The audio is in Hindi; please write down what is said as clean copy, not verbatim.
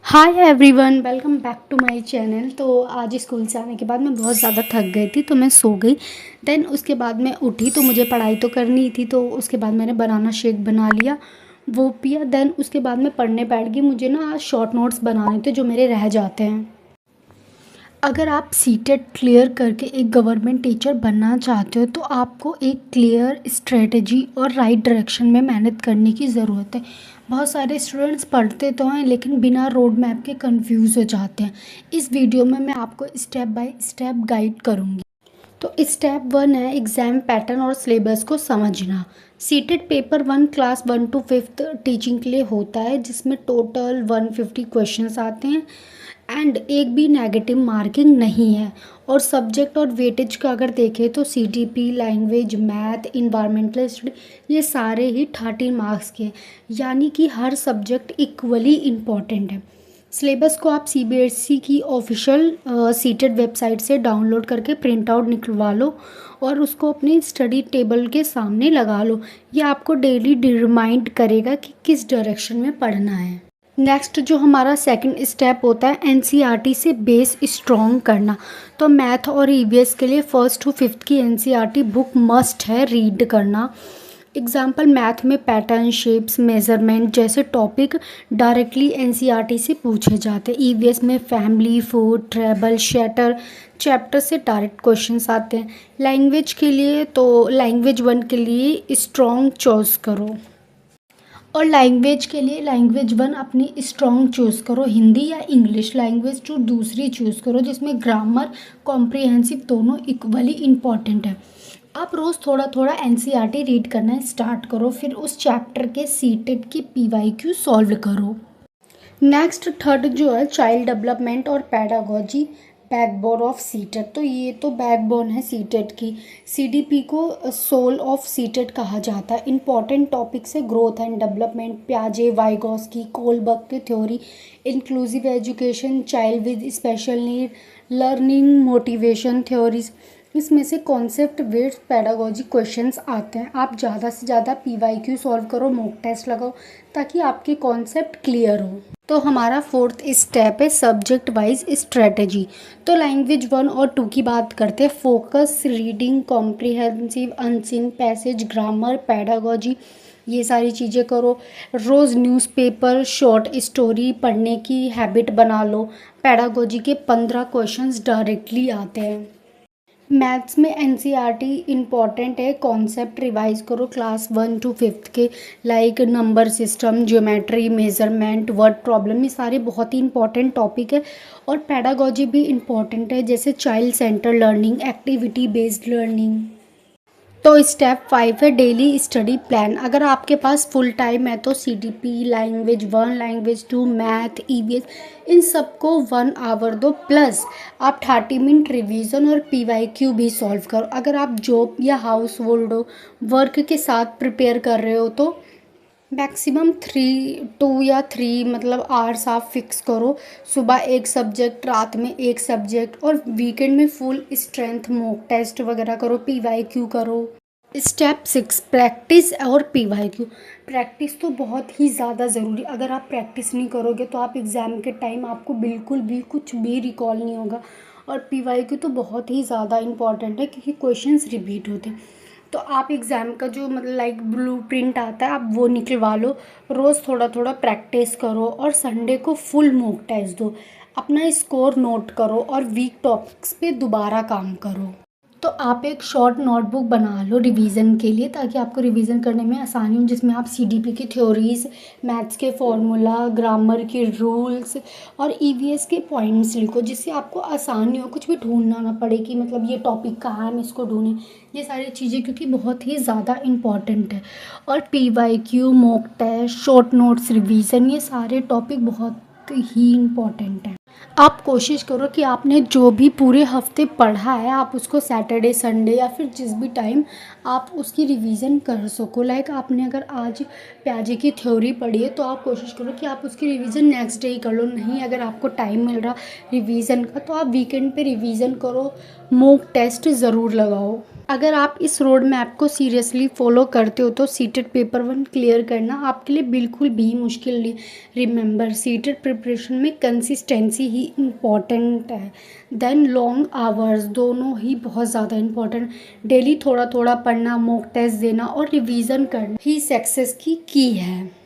Hi everyone, welcome back to my channel. तो आज स्कूल से आने के बाद मैं बहुत ज़्यादा थक गई थी तो मैं सो गई। देन उसके बाद मैं उठी तो मुझे पढ़ाई तो करनी थी, तो उसके बाद मैंने बनाना शेक बना लिया, वो पिया। देन उसके बाद मैं पढ़ने बैठ गई। मुझे ना आज शॉर्ट नोट्स बनाने थे जो मेरे रह जाते हैं। अगर आप सीटेट क्लियर करके एक गवर्नमेंट टीचर बनना चाहते हो तो आपको एक क्लियर स्ट्रेटजी और राइट डायरेक्शन में मेहनत करने की ज़रूरत है। बहुत सारे स्टूडेंट्स पढ़ते तो हैं लेकिन बिना रोड मैप के कंफ्यूज हो जाते हैं। इस वीडियो में मैं आपको स्टेप बाय स्टेप गाइड करूँगी। तो स्टेप 1 है एग्ज़ाम पैटर्न और सिलेबस को समझना। CTET paper 1 class 1 to 5th teaching के लिए होता है, जिसमें टोटल 150 क्वेश्चंस आते हैं एंड एक भी नेगेटिव मार्किंग नहीं है। और सब्जेक्ट और वेटेज का अगर देखें तो CTP, language, math, environmental study, ये सारे ही 13 मार्क्स के हैं, यानी कि हर सब्जेक्ट इक्वली इम्पॉर्टेंट है। सिलेबस को आप सीबीएसई की ऑफिशियल सीटेट वेबसाइट से डाउनलोड करके प्रिंट आउट निकलवा लो और उसको अपने स्टडी टेबल के सामने लगा लो। ये आपको डेली रिमाइंड करेगा कि किस डायरेक्शन में पढ़ना है। नेक्स्ट जो हमारा सेकंड स्टेप होता है एनसीईआरटी से बेस स्ट्रॉन्ग करना। तो मैथ और ईवीएस के लिए 1st to 5th की एनसीईआरटी बुक मस्ट है रीड करना। एग्जाम्पल मैथ में पैटर्न, शेप्स, मेजरमेंट जैसे टॉपिक डायरेक्टली एनसीईआरटी से पूछे जाते हैं। ईवीएस में family, food, travel, shelter chapter से डायरेक्ट क्वेश्चंस आते हैं। लैंग्वेज के लिए तो लैंग्वेज 1 के लिए स्ट्रॉन्ग चॉइस करो, और लैंग्वेज के लिए लैंग्वेज 1 अपनी स्ट्रॉन्ग चूज़ करो, हिंदी या इंग्लिश। लैंग्वेज 2 दूसरी चूज़ करो जिसमें ग्रामर, कॉम्प्रिहेंसिव दोनों इक्वली इम्पॉर्टेंट है। आप रोज़ थोड़ा थोड़ा एनसीईआरटी रीड करना स्टार्ट करो, फिर उस चैप्टर के सीटेट की पीवाईक्यू सॉल्व करो। नेक्स्ट थर्ड जो है चाइल्ड डेवलपमेंट और पैडागोजी, बैकबोन ऑफ सीटेट। तो ये तो बैकबोन है सीटेट की। सीडीपी को सोल ऑफ सीटेट कहा जाता है। इंपॉर्टेंट टॉपिक्स है growth and development, प्याजे, Vygotsky, Kohlberg की theory, inclusive education, child with special need, learning motivation theories. इसमें से कॉन्सेप्ट बेस्ड पैडागोजी क्वेश्चंस आते हैं। आप ज़्यादा से ज़्यादा पीवाईक्यू सॉल्व करो, मॉक टेस्ट लगाओ ताकि आपके कॉन्सेप्ट क्लियर हो। तो हमारा फोर्थ स्टेप है सब्जेक्ट वाइज स्ट्रेटजी। तो लैंग्वेज 1 और 2 की बात करते हैं। Focus, reading, comprehensive, unseen passage, grammar, pedagogy, ये सारी चीज़ें करो। रोज़ न्यूज़पेपर, शॉर्ट स्टोरी पढ़ने की हैबिट बना लो। पैडागोजी के 15 क्वेश्चंस डायरेक्टली आते हैं। मैथ्स में एनसीईआरटी इम्पॉर्टेंट है, कॉन्सेप्ट रिवाइज करो क्लास 1 to 5th के, like number system, geometry, measurement, word problem, ये सारे बहुत ही इंपॉर्टेंट टॉपिक है। और पैडागोजी भी इम्पॉर्टेंट है, जैसे child centre learning, activity based learning. तो स्टेप 5 है डेली स्टडी प्लान। अगर आपके पास फुल टाइम है तो CTP, language 1, language 2, math, EVS, इन सबको 1 आवर दो, प्लस आप 30 मिनट रिवीजन और पीवाईक्यू भी सॉल्व करो। अगर आप जॉब या हाउस होल्ड वर्क के साथ प्रिपेयर कर रहे हो तो मैक्सिमम 2 या 3 मतलब आवर्स आप फिक्स करो। सुबह एक सब्जेक्ट, रात में एक सब्जेक्ट, और वीकेंड में फुल स्ट्रेंथ मॉक टेस्ट वगैरह करो, पीवाईक्यू करो। स्टेप 6 प्रैक्टिस और पीवाईक्यू। प्रैक्टिस तो बहुत ही ज़्यादा ज़रूरी। अगर आप प्रैक्टिस नहीं करोगे तो आप एग्ज़ाम के टाइम आपको बिल्कुल भी कुछ भी रिकॉल नहीं होगा। और पीवाईक्यू तो बहुत ही ज़्यादा इंपॉर्टेंट है क्योंकि क्वेश्चंस रिपीट होते हैं। तो आप एग्ज़ाम का जो मतलब लाइक ब्लू प्रिंट आता है आप वो निकलवा लो। रोज़ थोड़ा थोड़ा प्रैक्टिस करो और संडे को फुल मॉक टेस्ट दो। अपना स्कोर नोट करो और वीक टॉपिक्स पे दोबारा काम करो। तो आप एक शॉर्ट नोटबुक बना लो रिवीजन के लिए, ताकि आपको रिवीजन करने में आसानी हो, जिसमें आप सीडीपी की थ्योरीज, मैथ्स के फॉर्मूला, ग्रामर के रूल्स और ईवीएस के पॉइंट्स लिखो, जिससे आपको आसानी हो, कुछ भी ढूंढना ना पड़े कि मतलब ये टॉपिक कहाँ है, हम इसको ढूंढें। ये सारी चीज़ें क्योंकि बहुत ही ज़्यादा इंपॉर्टेंट है। और PYQ, mock test, short notes revision, ये सारे टॉपिक बहुत ही इम्पॉर्टेंट है। आप कोशिश करो कि आपने जो भी पूरे हफ्ते पढ़ा है आप उसको सैटरडे संडे या फिर जिस भी टाइम आप उसकी रिवीजन कर सको। लाइक आपने अगर आज प्याजे की थ्योरी पढ़ी है तो आप कोशिश करो कि आप उसकी रिवीजन नेक्स्ट डे ही कर लो। नहीं अगर आपको टाइम मिल रहा रिवीजन का तो आप वीकेंड पे रिवीजन करो, मॉक टेस्ट ज़रूर लगाओ। अगर आप इस रोड मैप को सीरियसली फॉलो करते हो तो सीटेट पेपर 1 क्लियर करना आपके लिए बिल्कुल भी मुश्किल नहीं। रिमेंबर सीटेट प्रिपरेशन में कंसिस्टेंसी ही इम्पॉर्टेंट है, देन लॉन्ग आवर्स दोनों ही बहुत ज़्यादा इम्पॉर्टेंट। डेली थोड़ा थोड़ा पढ़ना, मॉक टेस्ट देना और रिवीजन करना ही सक्सेस की है।